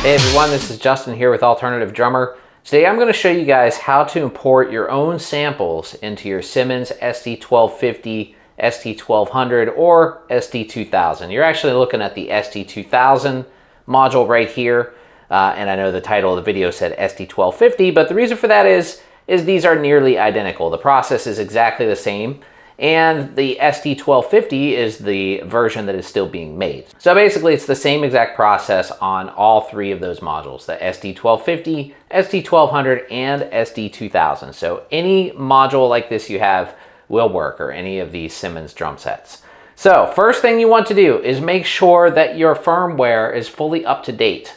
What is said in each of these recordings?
Hey everyone, this is Justin here with Alternative Drummer. Today I'm going to show you guys how to import your own samples into your Simmons SD1250, SD1200, or SD2000. You're actually looking at the SD2000 module right here, and I know the title of the video said SD1250, but the reason for that is these are nearly identical. The process is exactly the same. And the SD1250 is the version that is still being made. So basically it's the same exact process on all three of those modules, the SD1250, SD1200, and SD2000. So any module like this you have will work, or any of these Simmons drum sets. So first thing you want to do is make sure that your firmware is fully up to date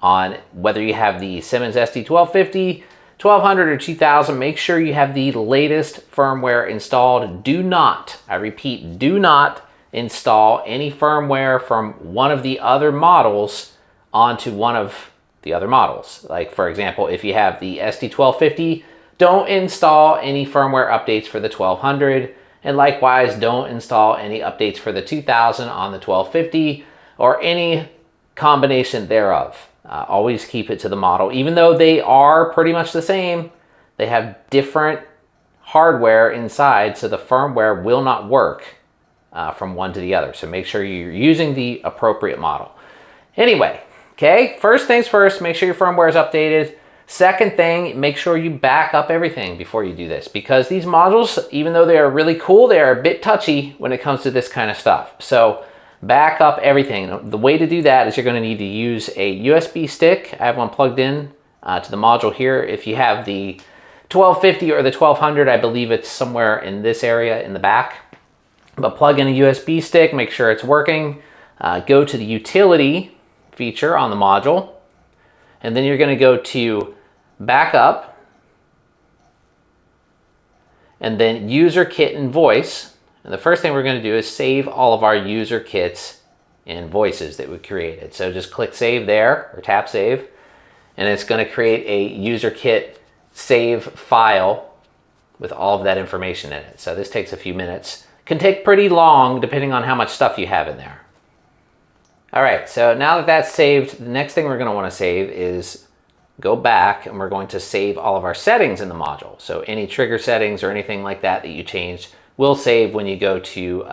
on whether you have the Simmons SD1250, 1200 or 2000, make sure you have the latest firmware installed. Do not, I repeat, do not install any firmware from one of the other models onto one of the other models. Like for example, if you have the SD1250, don't install any firmware updates for the 1200, and likewise don't install any updates for the 2000 on the 1250 or any combination thereof. Always keep it to the model. Even though they are pretty much the same, they have different hardware inside, so the firmware will not work from one to the other. So make sure you're using the appropriate model. Anyway, okay, first things first, make sure your firmware is updated. Second thing, make sure you back up everything before you do this, because these modules, even though they are really cool, they are a bit touchy when it comes to this kind of stuff. So back up everything. The way to do that is you're going to need to use a USB stick. I have one plugged in to the module here. If you have the 1250 or the 1200, I believe it's somewhere in this area in the back. But plug in a USB stick, make sure it's working. Go to the utility feature on the module, and then you're going to go to backup, and then user kit and voice. And the first thing we're going to do is save all of our user kits and voices that we created. So just click save there, or tap save, and it's going to create a user kit save file with all of that information in it. So this takes a few minutes. Can take pretty long depending on how much stuff you have in there. All right, so now that that's saved, the next thing we're going to want to save is go back, and we're going to save all of our settings in the module. So any trigger settings or anything like that that you changed will save when you go to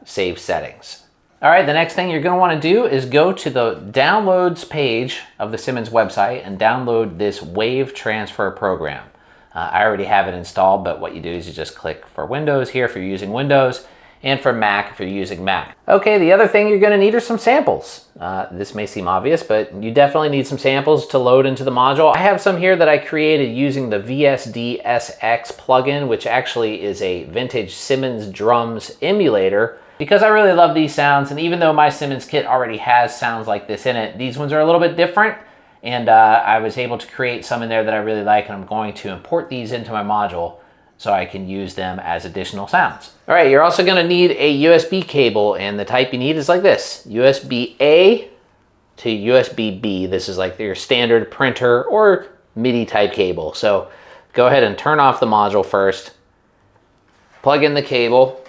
save settings. All right, the next thing you're going to want to do is go to the downloads page of the Simmons website and download this Wave Transfer program. I already have it installed, but what you do is you just click for Windows here if you're using Windows, and for Mac if you're using Mac. Okay, the other thing you're going to need are some samples. This may seem obvious, but you definitely need some samples to load into the module. I have some here that I created using the VSD-SX plugin, which actually is a vintage Simmons drums emulator, because I really love these sounds. And even though my Simmons kit already has sounds like this in it, these ones are a little bit different. And I was able to create some in there that I really like, and I'm going to import these into my module so I can use them as additional sounds. All right, you're also gonna need a USB cable, and the type you need is like this, USB-A to USB-B. This is like your standard printer or MIDI type cable. So go ahead and turn off the module first, plug in the cable,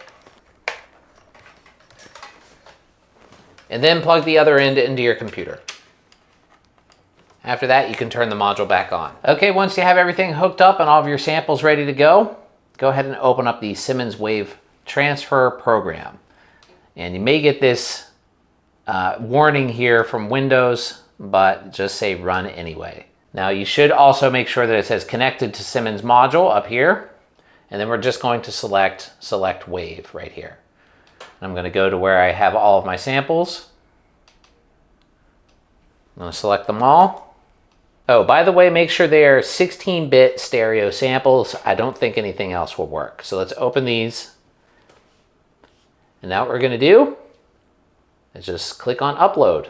and then plug the other end into your computer. After that, you can turn the module back on. Okay, once you have everything hooked up and all of your samples ready to go ahead and open up the Simmons Wave Transfer program. And you may get this warning here from Windows, but just say run anyway. Now you should also make sure that it says connected to Simmons module up here, and then we're just going to select Wave right here. And I'm going to go to where I have all of my samples. I'm going to select them all. Oh, by the way, make sure they are 16-bit stereo samples. I don't think anything else will work. So let's open these. And now what we're going to do is just click on upload.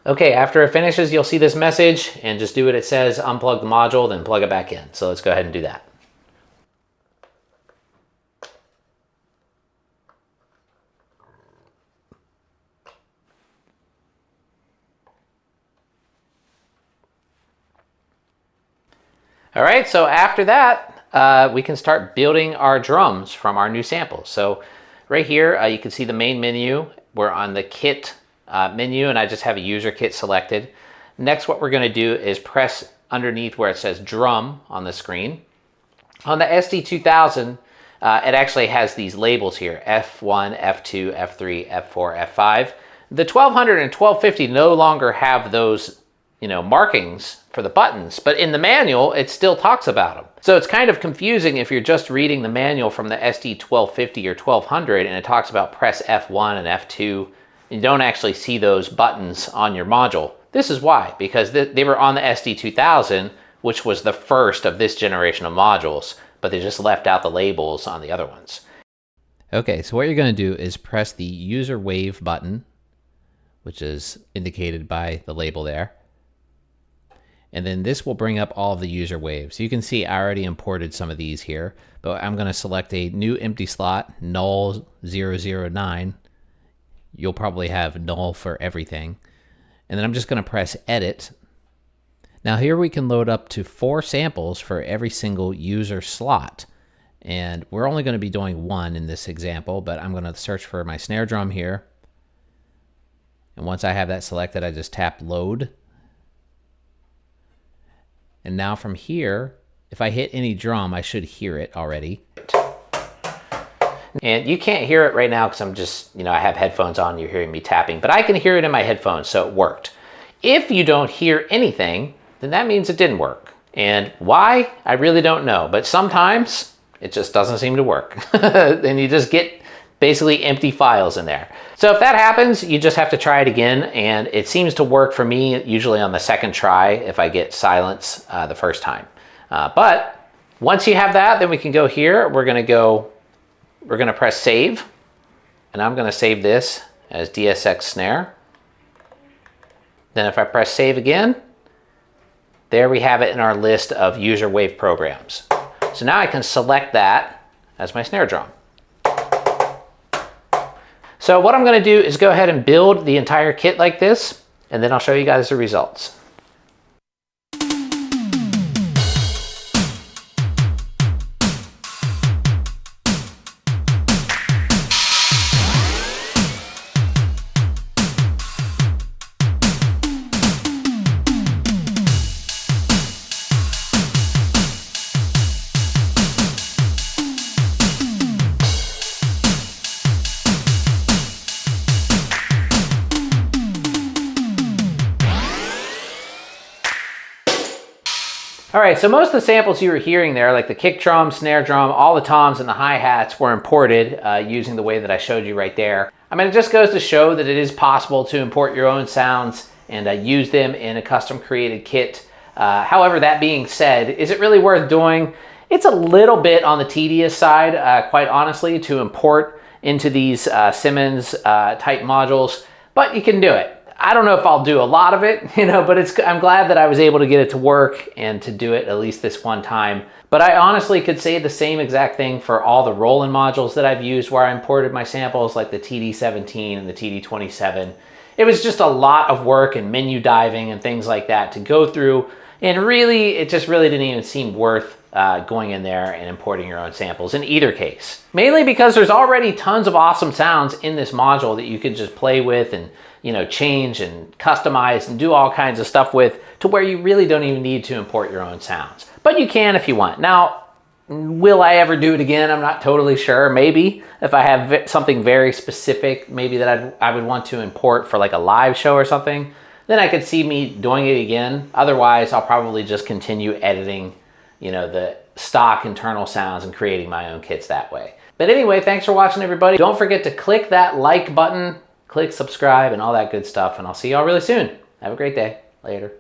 Okay, after it finishes, you'll see this message, and just do what it says, unplug the module, then plug it back in. So let's go ahead and do that. All right, so after that, we can start building our drums from our new samples. So right here, you can see the main menu. We're on the kit menu, and I just have a user kit selected. Next, what we're going to do is press underneath where it says drum on the screen. On the SD2000, it actually has these labels here, F1, F2, F3, F4, F5. The 1200 and 1250 no longer have those, markings for the buttons, but in the manual, it still talks about them. So it's kind of confusing if you're just reading the manual from the SD1250 or 1200 and it talks about press F1 and F2. You don't actually see those buttons on your module. This is why, because they were on the SD2000, which was the first of this generation of modules, but they just left out the labels on the other ones. Okay, so what you're going to do is press the user wave button, which is indicated by the label there. And then this will bring up all of the user waves. You can see I already imported some of these here, but I'm going to select a new empty slot, null 009. You'll probably have null for everything. And then I'm just going to press edit. Now here we can load up to 4 samples for every single user slot. And we're only going to be doing 1 in this example, but I'm going to search for my snare drum here. And once I have that selected, I just tap load. And now from here, if I hit any drum, I should hear it already. And you can't hear it right now because I'm just, I have headphones on, you're hearing me tapping, but I can hear it in my headphones, so it worked. If you don't hear anything, then that means it didn't work. And why? I really don't know, but sometimes it just doesn't seem to work. And you just get basically empty files in there. So if that happens, you just have to try it again, and it seems to work for me usually on the second try if I get silence the first time. But once you have that, then we can go here. We're gonna press save, and I'm gonna save this as DSX snare. Then if I press save again, there we have it in our list of user wave programs. So now I can select that as my snare drum. So what I'm going to do is go ahead and build the entire kit like this, and then I'll show you guys the results. All right, so most of the samples you were hearing there, like the kick drum, snare drum, all the toms and the hi-hats were imported using the way that I showed you right there. I mean, it just goes to show that it is possible to import your own sounds and use them in a custom created kit. However, that being said, is it really worth doing? It's a little bit on the tedious side, quite honestly, to import into these Simmons type modules, but you can do it. I don't know if I'll do a lot of it, but I'm glad that I was able to get it to work and to do it at least this one time. But I honestly could say the same exact thing for all the Roland modules that I've used where I imported my samples, like the TD17 and the TD27. It was just a lot of work and menu diving and things like that to go through. And really, it just really didn't even seem worth going in there and importing your own samples in either case. Mainly because there's already tons of awesome sounds in this module that you could just play with and change and customize and do all kinds of stuff with, to where you really don't even need to import your own sounds. But you can if you want. Now, will I ever do it again? I'm not totally sure. Maybe if I have something very specific, maybe that I would want to import for like a live show or something, then I could see me doing it again. Otherwise, I'll probably just continue editing, the stock internal sounds and creating my own kits that way. But anyway, thanks for watching, everybody. Don't forget to click that like button, click subscribe and all that good stuff, and I'll see y'all really soon. Have a great day. Later.